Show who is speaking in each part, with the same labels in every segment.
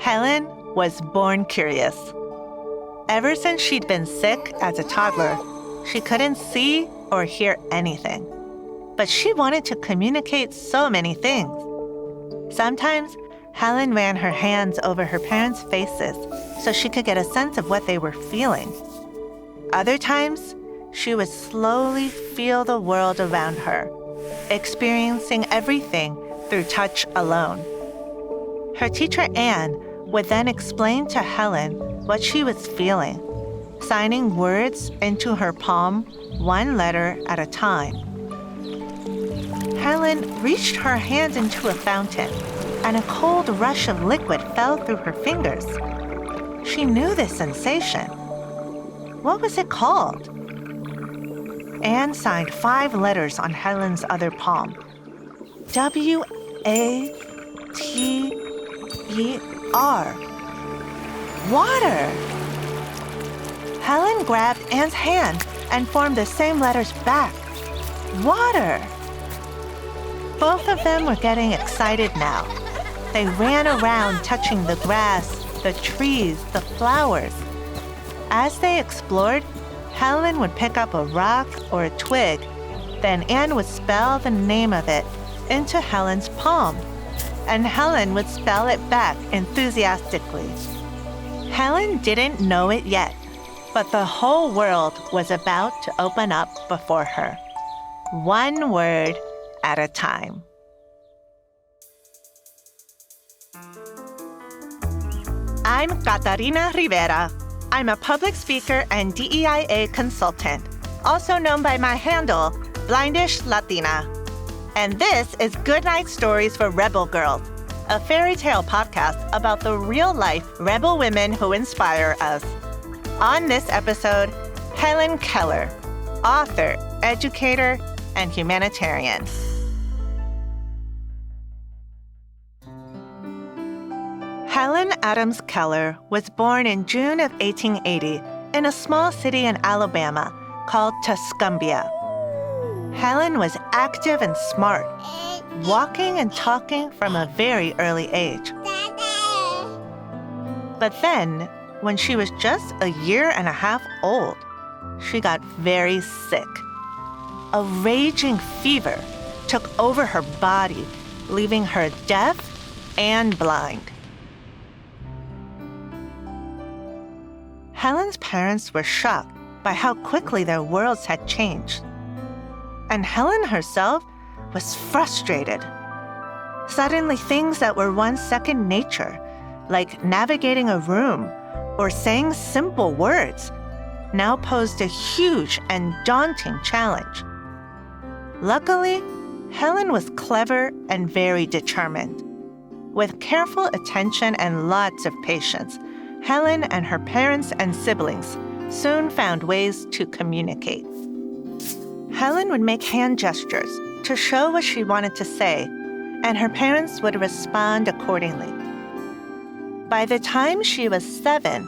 Speaker 1: Helen was born curious. Ever since she'd been sick as a toddler, she couldn't see or hear anything. But she wanted to communicate so many things. Sometimes, Helen ran her hands over her parents' faces so she could get a sense of what they were feeling. Other times, she would slowly feel the world around her, experiencing everything through touch alone. Her teacher, Anne, would then explain to Helen what she was feeling, signing words into her palm, one letter at a time. Helen reached her hand into a fountain, and a cold rush of liquid fell through her fingers. She knew this sensation. What was it called? Anne signed 5 letters on Helen's other palm. W-A-T-E-R. Water! Helen grabbed Anne's hand and formed the same letters back. Water! Both of them were getting excited now. They ran around touching the grass, the trees, the flowers. As they explored, Helen would pick up a rock or a twig. Then Anne would spell the name of it into Helen's palm, and Helen would spell it back enthusiastically. Helen didn't know it yet, but the whole world was about to open up before her, one word at a time. I'm Catarina Rivera. I'm a public speaker and DEIA consultant, also known by my handle, Blindish Latina. And this is Goodnight Stories for Rebel Girls, a fairy tale podcast about the real-life rebel women who inspire us. On this episode, Helen Keller, author, educator, and humanitarian. Helen Adams Keller was born in June of 1880 in a small city in Alabama called Tuscumbia. Helen was active and smart, walking and talking from a very early age. But then, when she was just a year and a half old, she got very sick. A raging fever took over her body, leaving her deaf and blind. Helen's parents were shocked by how quickly their worlds had changed. And Helen herself was frustrated. Suddenly, things that were once second nature, like navigating a room or saying simple words, now posed a huge and daunting challenge. Luckily, Helen was clever and very determined. With careful attention and lots of patience, Helen and her parents and siblings soon found ways to communicate. Helen would make hand gestures to show what she wanted to say, and her parents would respond accordingly. By the time she was 7,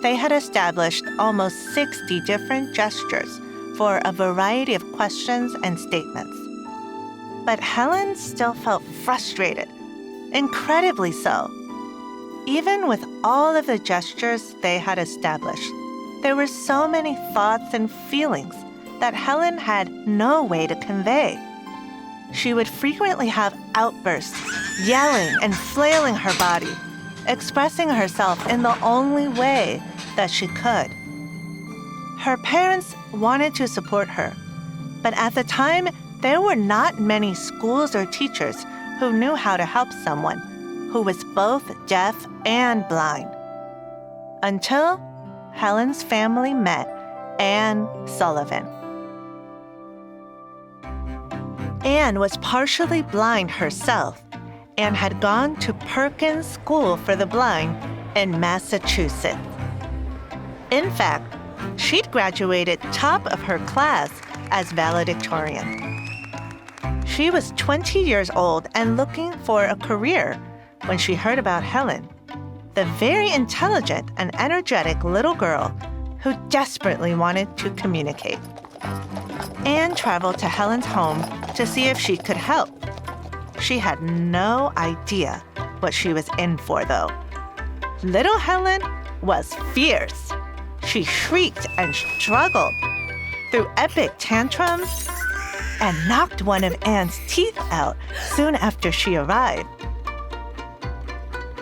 Speaker 1: they had established almost 60 different gestures for a variety of questions and statements. But Helen still felt frustrated, incredibly so. Even with all of the gestures they had established, there were so many thoughts and feelings that Helen had no way to convey. She would frequently have outbursts, yelling and flailing her body, expressing herself in the only way that she could. Her parents wanted to support her, but at the time, there were not many schools or teachers who knew how to help someone who was both deaf and blind. Until Helen's family met Anne Sullivan. Anne was partially blind herself and had gone to Perkins School for the Blind in Massachusetts. In fact, she'd graduated top of her class as valedictorian. She was 20 years old and looking for a career when she heard about Helen, the very intelligent and energetic little girl who desperately wanted to communicate. Anne traveled to Helen's home to see if she could help. She had no idea what she was in for, though. Little Helen was fierce. She shrieked and struggled, threw epic tantrums, and knocked one of Anne's teeth out soon after she arrived.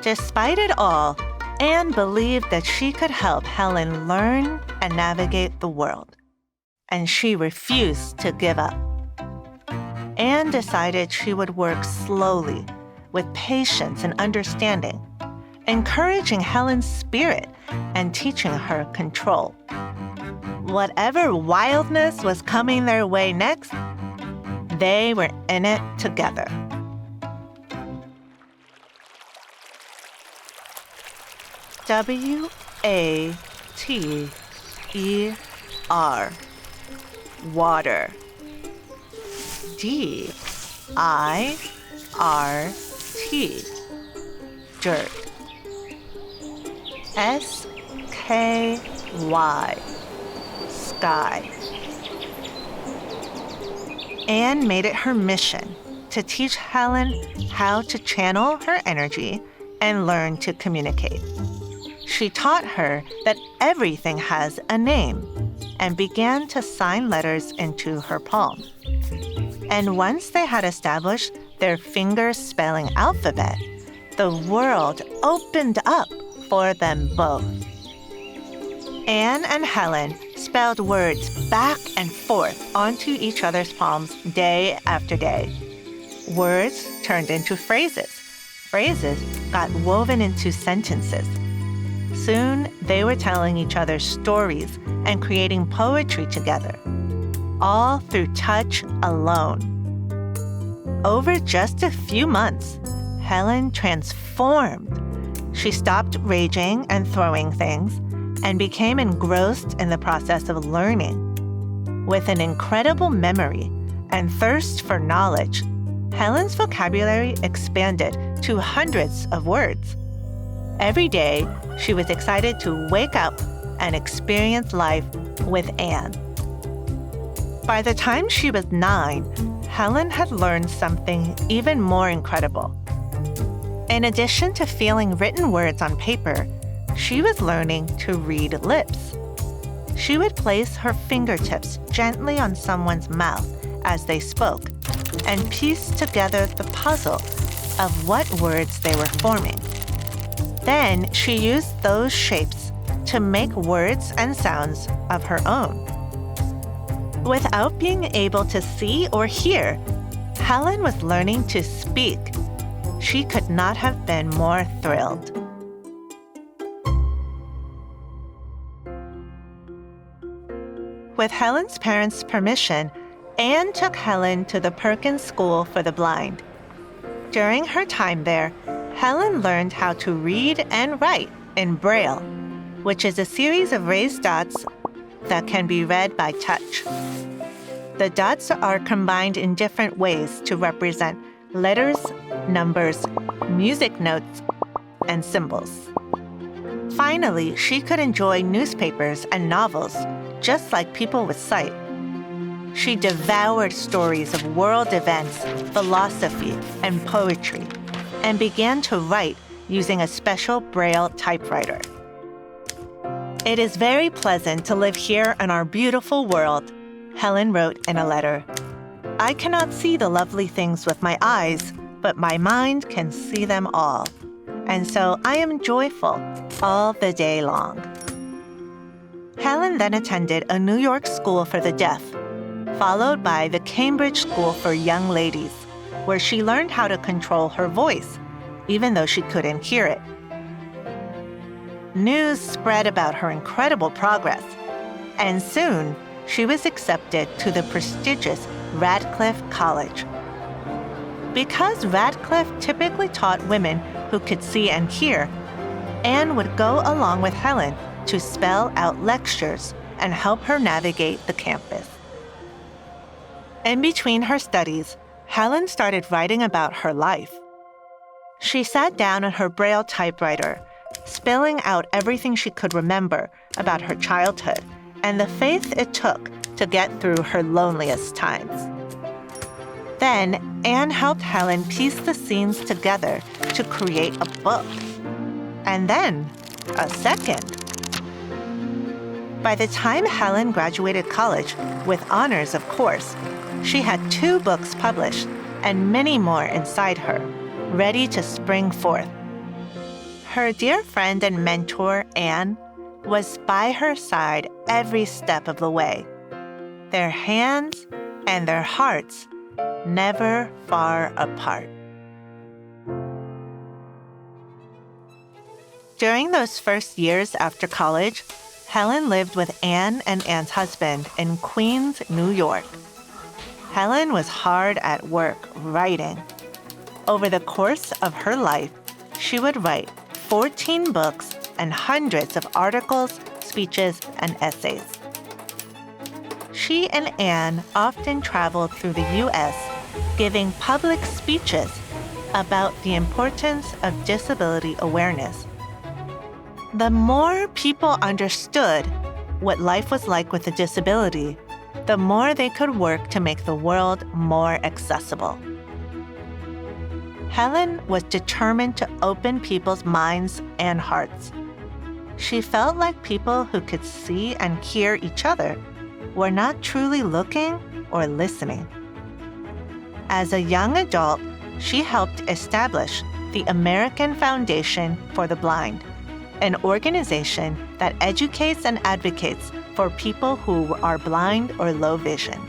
Speaker 1: Despite it all, Anne believed that she could help Helen learn and navigate the world, and she refused to give up. Anne decided she would work slowly, with patience and understanding, encouraging Helen's spirit and teaching her control. Whatever wildness was coming their way next, they were in it together. W-A-T-E-R, water. D-I-R-T, dirt. S-K-Y, sky. Anne made it her mission to teach Helen how to channel her energy and learn to communicate. She taught her that everything has a name and began to sign letters into her palm. And once they had established their finger-spelling alphabet, the world opened up for them both. Anne and Helen spelled words back and forth onto each other's palms day after day. Words turned into phrases. Phrases got woven into sentences. Soon, they were telling each other stories and creating poetry together, all through touch alone. Over just a few months, Helen transformed. She stopped raging and throwing things and became engrossed in the process of learning. With an incredible memory and thirst for knowledge, Helen's vocabulary expanded to hundreds of words. Every day, she was excited to wake up and experience life with Anne. By the time she was 9, Helen had learned something even more incredible. In addition to feeling written words on paper, she was learning to read lips. She would place her fingertips gently on someone's mouth as they spoke and piece together the puzzle of what words they were forming. Then she used those shapes to make words and sounds of her own. Without being able to see or hear, Helen was learning to speak. She could not have been more thrilled. With Helen's parents' permission, Anne took Helen to the Perkins School for the Blind. During her time there, Helen learned how to read and write in Braille, which is a series of raised dots that can be read by touch. The dots are combined in different ways to represent letters, numbers, music notes, and symbols. Finally, she could enjoy newspapers and novels, just like people with sight. She devoured stories of world events, philosophy, and poetry, and began to write using a special Braille typewriter. "It is very pleasant to live here in our beautiful world," Helen wrote in a letter. "I cannot see the lovely things with my eyes, but my mind can see them all. And so I am joyful all the day long." Helen then attended a New York school for the deaf, followed by the Cambridge School for Young Ladies, where she learned how to control her voice, even though she couldn't hear it. News spread about her incredible progress, and soon she was accepted to the prestigious Radcliffe College. Because Radcliffe typically taught women who could see and hear, Anne would go along with Helen to spell out lectures and help her navigate the campus. In between her studies, Helen started writing about her life. She sat down at her Braille typewriter, spelling out everything she could remember about her childhood and the faith it took to get through her loneliest times. Then, Anne helped Helen piece the scenes together to create a book. and then a second. By the time Helen graduated college, with honors of course, she had 2 books published and many more inside her, ready to spring forth. Her dear friend and mentor, Anne, was by her side every step of the way. Their hands and their hearts never far apart. During those first years after college, Helen lived with Anne and Anne's husband in Queens, New York. Helen was hard at work writing. Over the course of her life, she would write 14 books and hundreds of articles, speeches, and essays. She and Anne often traveled through the U.S., giving public speeches about the importance of disability awareness. The more people understood what life was like with a disability, the more they could work to make the world more accessible. Helen was determined to open people's minds and hearts. She felt like people who could see and hear each other were not truly looking or listening. As a young adult, she helped establish the American Foundation for the Blind, an organization that educates and advocates for people who are blind or low vision.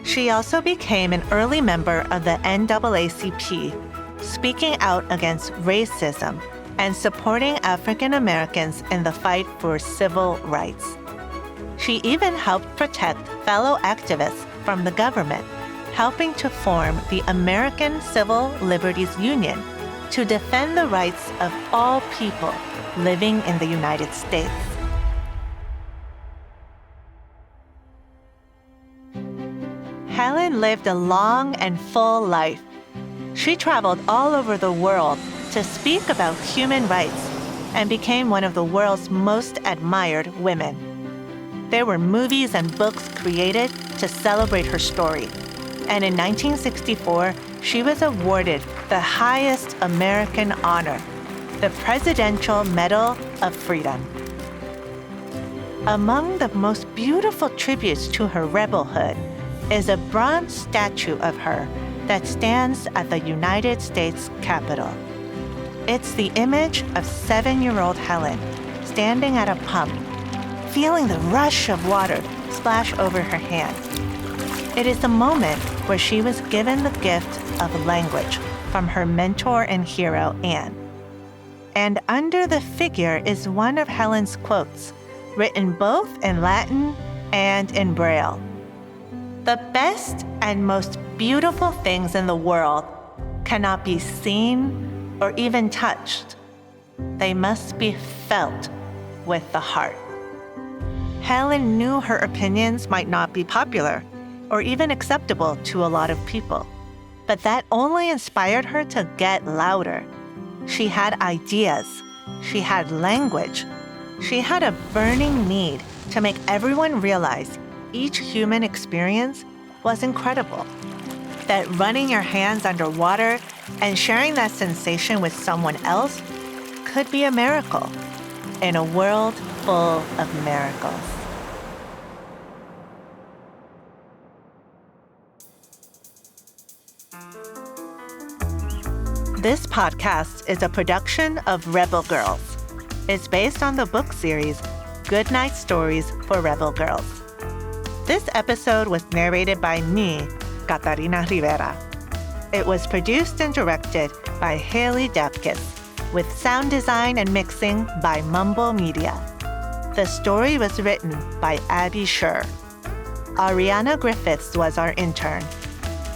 Speaker 1: She also became an early member of the NAACP, speaking out against racism and supporting African Americans in the fight for civil rights. She even helped protect fellow activists from the government, helping to form the American Civil Liberties Union to defend the rights of all people living in the United States. Helen lived a long and full life. She traveled all over the world to speak about human rights and became one of the world's most admired women. There were movies and books created to celebrate her story. And in 1964, she was awarded the highest American honor, the Presidential Medal of Freedom. Among the most beautiful tributes to her rebelhood is a bronze statue of her that stands at the United States Capitol. It's the image of 7-year-old Helen standing at a pump, feeling the rush of water splash over her hand. It is the moment where she was given the gift of language from her mentor and hero, Anne. And under the figure is one of Helen's quotes, written both in Latin and in Braille. The best and most beautiful things in the world cannot be seen or even touched. They must be felt with the heart. Helen knew her opinions might not be popular or even acceptable to a lot of people, but that only inspired her to get louder. She had ideas. She had language. She had a burning need to make everyone realize each human experience was incredible. That running your hands underwater and sharing that sensation with someone else could be a miracle in a world full of miracles. This podcast is a production of Rebel Girls. It's based on the book series Goodnight Stories for Rebel Girls. This episode was narrated by me, Catarina Rivera. It was produced and directed by Haley Dapkus, with sound design and mixing by Mumble Media. The story was written by Abby Sher. Arianna Griffiths was our intern.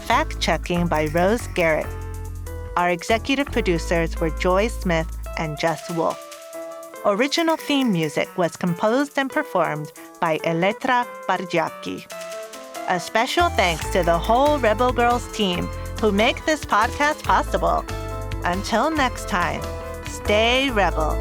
Speaker 1: Fact-checking by Rose Garrett. Our executive producers were Joy Smith and Jess Wolfe. Original theme music was composed and performed by Elettra Bargiacchi. A special thanks to the whole Rebel Girls team who make this podcast possible. Until next time, stay rebel.